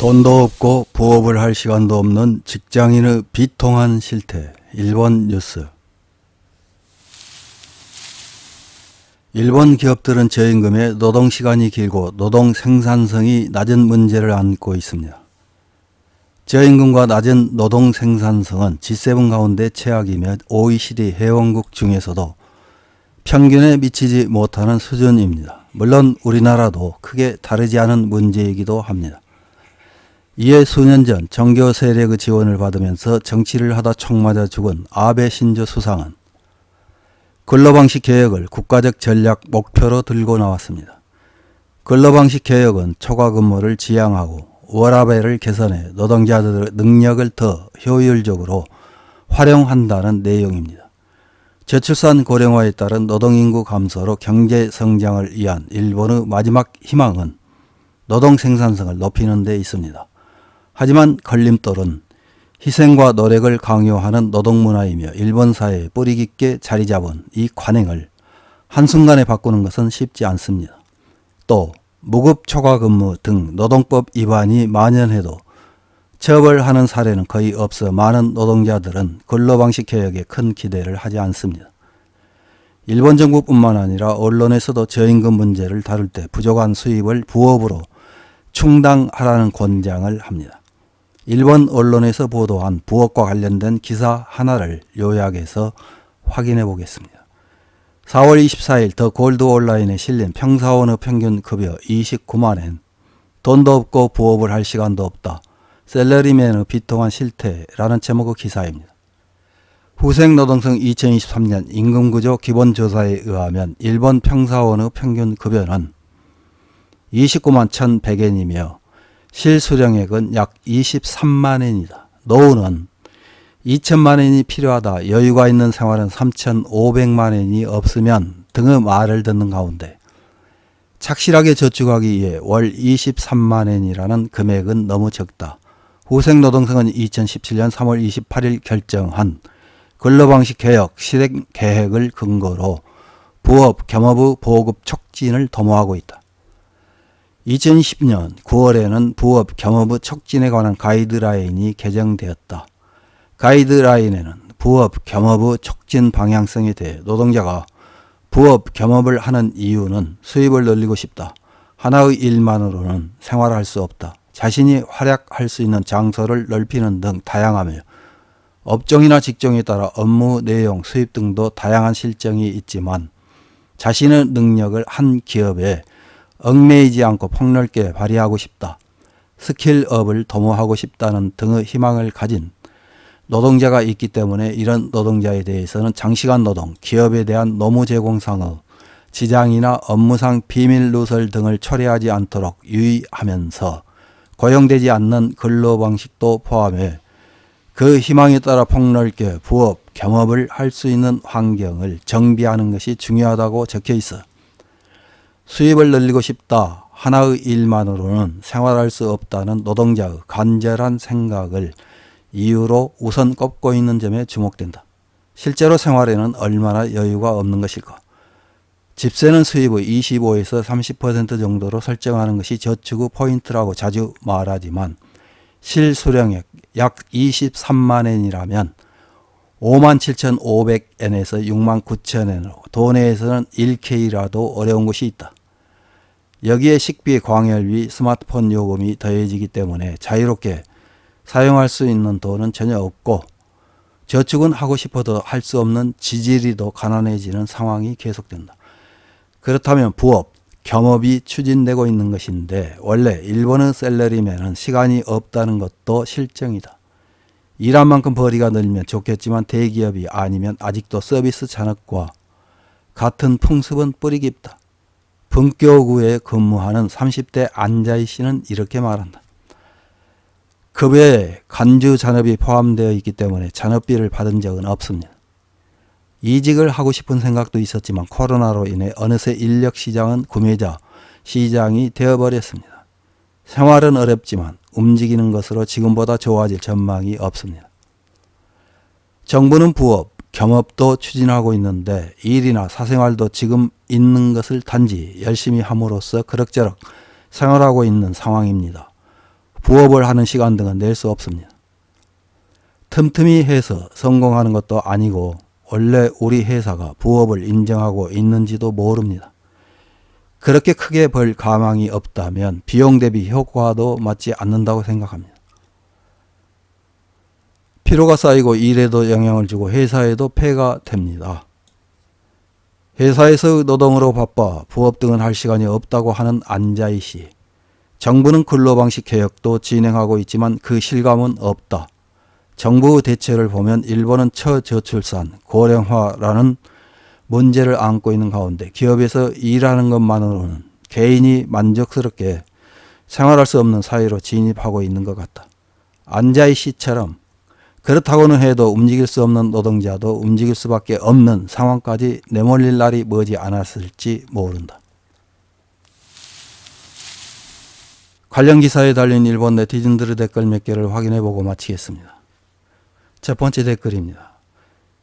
돈도 없고 부업을 할 시간도 없는 직장인의 비통한 실태. 일본 뉴스. 일본 기업들은 저임금에 노동시간이 길고 노동 생산성이 낮은 문제를 안고 있습니다. 저임금과 낮은 노동 생산성은 G7 가운데 최악이며 OECD 회원국 중에서도 평균에 미치지 못하는 수준입니다. 물론 우리나라도 크게 다르지 않은 문제이기도 합니다. 이에 수년 전 정교 세력의 지원을 받으면서 정치를 하다 총 맞아 죽은 아베 신조 수상은 근로방식 개혁을 국가적 전략 목표로 들고 나왔습니다. 근로방식 개혁은 초과근무를 지양하고 워라밸을 개선해 노동자들의 능력을 더 효율적으로 활용한다는 내용입니다. 저출산 고령화에 따른 노동인구 감소로 경제 성장을 위한 일본의 마지막 희망은 노동 생산성을 높이는 데 있습니다. 하지만 걸림돌은 희생과 노력을 강요하는 노동문화이며 일본 사회에 뿌리 깊게 자리 잡은 이 관행을 한순간에 바꾸는 것은 쉽지 않습니다. 또 무급 초과근무 등 노동법 위반이 만연해도 처벌하는 사례는 거의 없어 많은 노동자들은 근로방식 개혁에 큰 기대를 하지 않습니다. 일본 정부뿐만 아니라 언론에서도 저임금 문제를 다룰 때 부족한 수입을 부업으로 충당하라는 권장을 합니다. 일본 언론에서 보도한 부업과 관련된 기사 하나를 요약해서 확인해 보겠습니다. 4월 24일 더 골드 온라인에 실린 평사원의 평균 급여 29만엔, 돈도 없고 부업을 할 시간도 없다, 셀러리맨의 비통한 실태라는 제목의 기사입니다. 후생노동성 2023년 임금구조 기본조사에 의하면 일본 평사원의 평균 급여는 29만 1,100엔이며 실수령액은 약 23만엔이다. 노후는 2천만엔이 필요하다. 여유가 있는 생활은 3,500만엔이 없으면 등의 말을 듣는 가운데 착실하게 저축하기 위해 월 23만엔이라는 금액은 너무 적다. 후생노동성은 2017년 3월 28일 결정한 근로방식 개혁 실행 계획을 근거로 부업, 겸업의 보급 촉진을 도모하고 있다. 2020년 9월에는 부업, 겸업의 촉진에 관한 가이드라인이 개정되었다. 가이드라인에는 부업, 겸업의 촉진 방향성에 대해 노동자가 부업, 겸업을 하는 이유는 수입을 늘리고 싶다. 하나의 일만으로는 생활할 수 없다. 자신이 활약할 수 있는 장소를 넓히는 등 다양하며 업종이나 직종에 따라 업무 내용, 수입 등도 다양한 실정이 있지만 자신의 능력을 한 기업에 얽매이지 않고 폭넓게 발휘하고 싶다. 스킬업을 도모하고 싶다는 등의 희망을 가진 노동자가 있기 때문에 이런 노동자에 대해서는 장시간 노동, 기업에 대한 노무 제공상의 지장이나 업무상 비밀 누설 등을 초래하지 않도록 유의하면서 고용되지 않는 근로방식도 포함해 그 희망에 따라 폭넓게 부업, 겸업을 할 수 있는 환경을 정비하는 것이 중요하다고 적혀 있어 수입을 늘리고 싶다. 하나의 일만으로는 생활할 수 없다는 노동자의 간절한 생각을 이유로 우선 꼽고 있는 점에 주목된다. 실제로 생활에는 얼마나 여유가 없는 것일까? 집세는 수입의 25에서 30% 정도로 설정하는 것이 저축의 포인트라고 자주 말하지만 실수령액 약 23만엔이라면 57,500엔에서 69,000엔으로 도내에서는 1K라도 어려운 곳이 있다. 여기에 식비, 광열비, 스마트폰 요금이 더해지기 때문에 자유롭게 사용할 수 있는 돈은 전혀 없고 저축은 하고 싶어도 할 수 없는 지지리도 가난해지는 상황이 계속된다. 그렇다면 부업, 겸업이 추진되고 있는 것인데 원래 일본의 셀러리맨은 시간이 없다는 것도 실정이다. 일한 만큼 벌이가 늘면 좋겠지만 대기업이 아니면 아직도 서비스 산업과 같은 풍습은 뿌리 깊다. bunkyō구에 근무하는 30대 안자이 씨는 이렇게 말한다. 급여에 간주 잔업이 포함되어 있기 때문에 잔업비를 받은 적은 없습니다. 이직을 하고 싶은 생각도 있었지만 코로나로 인해 어느새 인력시장은 구매자 시장이 되어버렸습니다. 생활은 어렵지만 움직이는 것으로 지금보다 좋아질 전망이 없습니다. 정부는 부업, 겸업도 추진하고 있는데 일이나 사생활도 지금 있는 것을 단지 열심히 함으로써 그럭저럭 생활하고 있는 상황입니다. 부업을 하는 시간 등은 낼 수 없습니다. 틈틈이 해서 성공하는 것도 아니고 원래 우리 회사가 부업을 인정하고 있는지도 모릅니다. 그렇게 크게 벌 가망이 없다면 비용 대비 효과도 맞지 않는다고 생각합니다. 피로가 쌓이고 일에도 영향을 주고 회사에도 폐가 됩니다. 회사에서 노동으로 바빠 부업 등은 할 시간이 없다고 하는 안자희 씨. 정부는 근로방식 개혁도 진행하고 있지만 그 실감은 없다. 정부의 대처를 보면 일본은 처저출산, 고령화라는 문제를 안고 있는 가운데 기업에서 일하는 것만으로는 개인이 만족스럽게 생활할 수 없는 사회로 진입하고 있는 것 같다. 안자희 씨처럼 그렇다고는 해도 움직일 수 없는 노동자도 움직일 수밖에 없는 상황까지 내몰릴 날이 머지 않았을지 모른다. 관련 기사에 달린 일본 네티즌들의 댓글 몇 개를 확인해보고 마치겠습니다. 첫 번째 댓글입니다.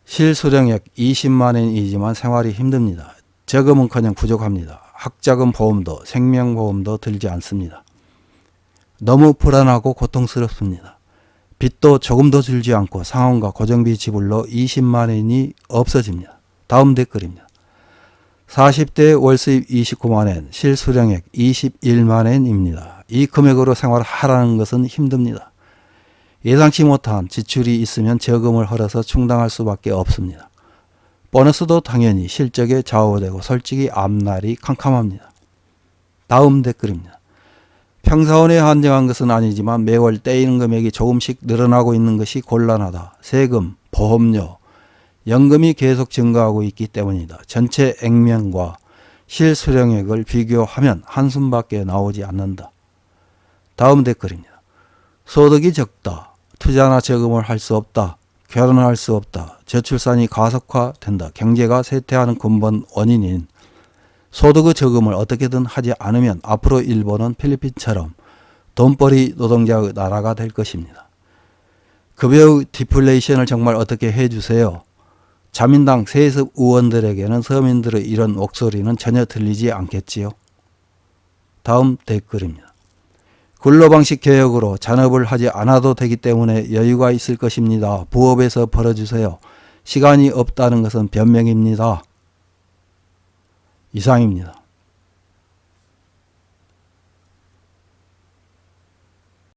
실수령액 20만엔이지만 생활이 힘듭니다. 저금은커녕 부족합니다. 학자금 보험도 생명보험도 들지 않습니다. 너무 불안하고 고통스럽습니다. 빚도 조금도 줄지 않고 상환과 고정비 지불로 20만엔이 없어집니다. 다음 댓글입니다. 40대 월수입 29만엔, 실수령액 21만엔입니다. 이 금액으로 생활하라는 것은 힘듭니다. 예상치 못한 지출이 있으면 저금을 헐어서 충당할 수밖에 없습니다. 보너스도 당연히 실적에 좌우되고 솔직히 앞날이 캄캄합니다. 다음 댓글입니다. 평사원에 한정한 것은 아니지만 매월 떼이는 금액이 조금씩 늘어나고 있는 것이 곤란하다. 세금, 보험료, 연금이 계속 증가하고 있기 때문이다. 전체 액면과 실수령액을 비교하면 한숨밖에 나오지 않는다. 다음 댓글입니다. 소득이 적다. 투자나 저금을 할 수 없다. 결혼을 할 수 없다. 저출산이 가속화된다. 경제가 쇠퇴하는 근본 원인인 소득의 저금을 어떻게든 하지 않으면 앞으로 일본은 필리핀처럼 돈벌이 노동자의 나라가 될 것입니다. 급여의 디플레이션을 정말 어떻게 해주세요. 자민당 세습 의원들에게는 서민들의 이런 목소리는 전혀 들리지 않겠지요. 다음 댓글입니다. 근로방식 개혁으로 잔업을 하지 않아도 되기 때문에 여유가 있을 것입니다. 부업에서 벌어주세요. 시간이 없다는 것은 변명입니다. 이상입니다.